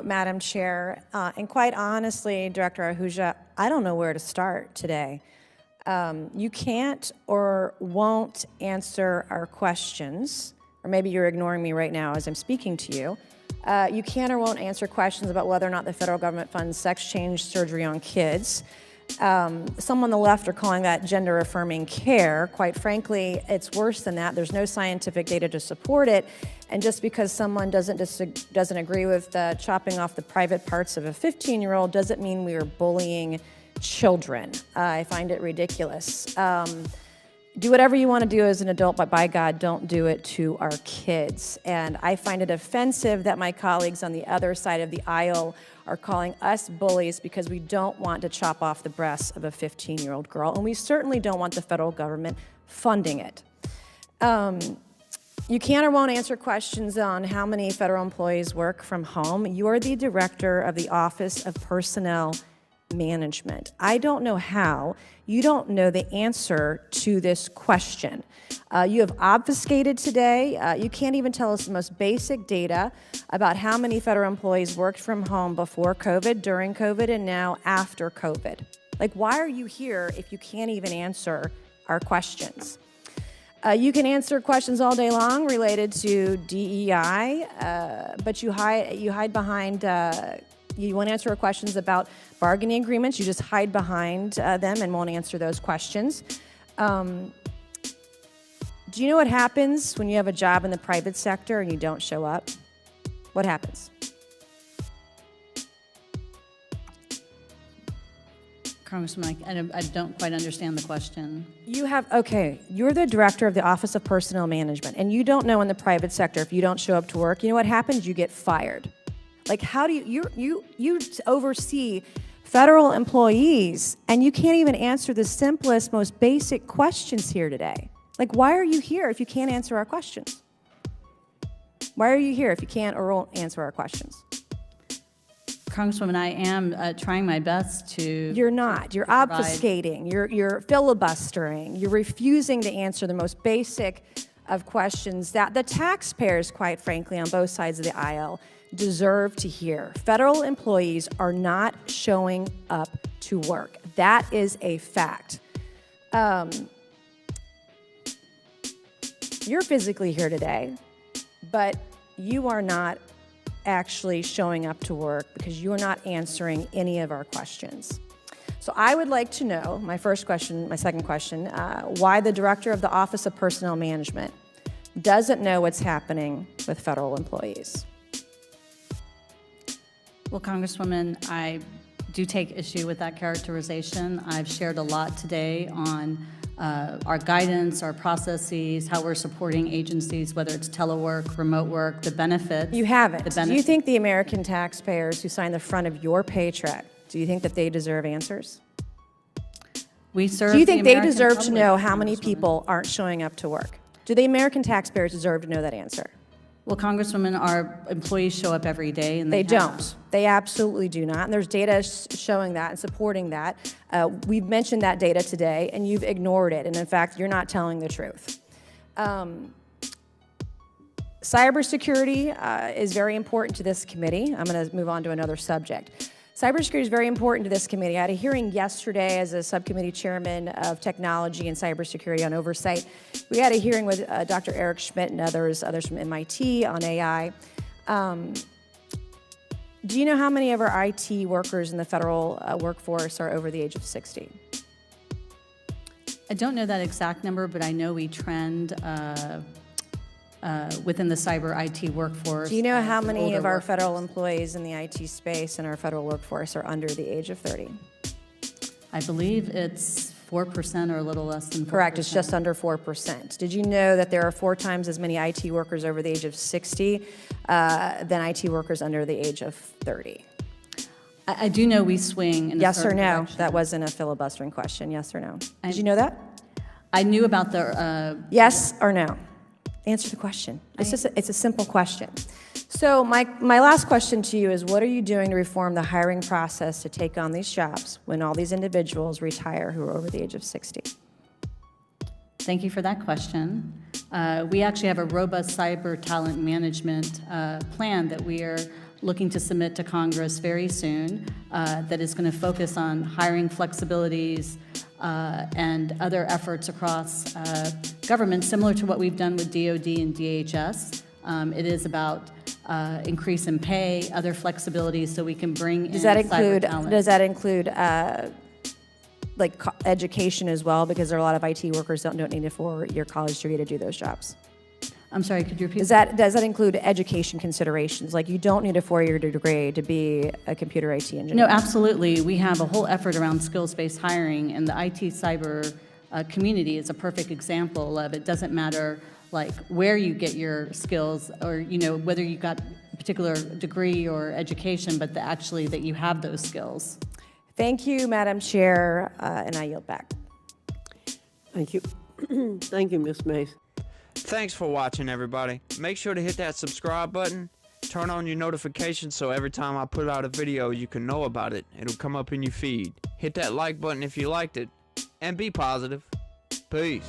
Madam Chair. And quite honestly, Director Ahuja, I don't know where to start today. You can't or won't answer our questions, or maybe you're ignoring me right now as I'm speaking to you. You can or won't answer questions about whether or not the federal government funds sex change surgery on kids. Some on the left are calling that gender-affirming care. Quite frankly, it's worse than that. There's no scientific data to support it. And just because someone doesn't agree with chopping off the private parts of a 15-year-old doesn't mean we are bullying children. I find it ridiculous. Do whatever you want to do as an adult, but by God, don't do it to our kids. And I find it offensive that my colleagues on the other side of the aisle are calling us bullies because we don't want to chop off the breasts of a 15-year-old girl, and we certainly don't want the federal government funding it. You can or won't answer questions on how many federal employees work from home. You are the director of the Office of Personnel Management. I don't know how. You don't know the answer to this question. You have obfuscated today. You can't even tell us the most basic data about how many federal employees worked from home before COVID, during COVID, and now after COVID. Like, why are you here if you can't even answer our questions? You can answer questions all day long related to DEI, but you hide behind, you won't answer our questions about bargaining agreements. You just hide behind them and won't answer those questions. Do you know what happens when you have a job in the private sector and you don't show up? What happens? Congressman, I don't quite understand the question. You're the director of the Office of Personnel Management, and you don't know in the private sector if you don't show up to work, you know what happens? You get fired. Like, how do you oversee federal employees, and you can't even answer the simplest, most basic questions here today? Like, why are you here if you can't answer our questions? Why are you here if you can't or won't answer our questions? Congresswoman, I am trying my best to... You're not. You're obfuscating. You're filibustering. You're refusing to answer the most basic of questions that the taxpayers, quite frankly, on both sides of the aisle, deserve to hear. Federal employees are not showing up to work. That is a fact. You're physically here today, but you are not actually showing up to work because you're not answering any of our questions. So I would like to know, my second question, why the director of the Office of Personnel Management doesn't know what's happening with federal employees. Well, Congresswoman, I do take issue with that characterization. I've shared a lot today on our guidance, our processes, how we're supporting agencies, whether it's telework, remote work, the benefits. You haven't. Do you think the American taxpayers who sign the front of your paycheck, do you think that they deserve answers? We serve Do you think the they deserve American to know public, how many people aren't showing up to work? Do the American taxpayers deserve to know that answer? Well, Congresswoman, our employees show up every day, and they don't. They absolutely do not. And there's data showing that and supporting that. We've mentioned that data today, and you've ignored it. And in fact, you're not telling the truth. Cybersecurity is very important to this committee. I'm going to move on to another subject. Cybersecurity is very important to this committee. I had a hearing yesterday as a subcommittee chairman of technology and cybersecurity on oversight. We had a hearing with Dr. Eric Schmidt and others from MIT on AI. Do you know how many of our IT workers in the federal workforce are over the age of 60? I don't know that exact number, but I know we trend within the cyber IT workforce. Do you know how many of our federal employees in the IT space and our federal workforce are under the age of 30? I believe it's 4% or a little less than 4%. Correct, it's just under 4%. Did you know that there are 4 times as many IT workers over the age of 60 than IT workers under the age of 30? I do know we swing in a yes or certain no? direction. That wasn't a filibustering question, yes or no? Did you know that? I knew about the... yes or no? Answer the question. It's a simple question. So my last question to you is, what are you doing to reform the hiring process to take on these jobs when all these individuals retire who are over the age of 60? Thank you for that question. We actually have a robust cyber talent management plan that we are looking to submit to Congress very soon that is going to focus on hiring flexibilities and other efforts across government, similar to what we've done with DOD and DHS. It is about increase in pay, other flexibilities, so we can bring in cyber talent. Does that include like education as well? Because there are a lot of IT workers that don't need a four-year college degree to do those jobs. I'm sorry, could you repeat? Does that include education considerations? Like you don't need a four-year degree to be a computer IT engineer? No, absolutely. We have a whole effort around skills-based hiring, and the IT cyber community is a perfect example of it. Doesn't matter like where you get your skills or, you know, whether you got a particular degree or education, but actually that you have those skills. Thank you, Madam Chair, and I yield back. Thank you. Thank you, Ms. Mays. Thanks for watching, everybody. Make sure to hit that subscribe button, turn on your notifications so every time I put out a video you can know about it. It'll come up in your feed. Hit that like button if you liked it, and be positive. Peace.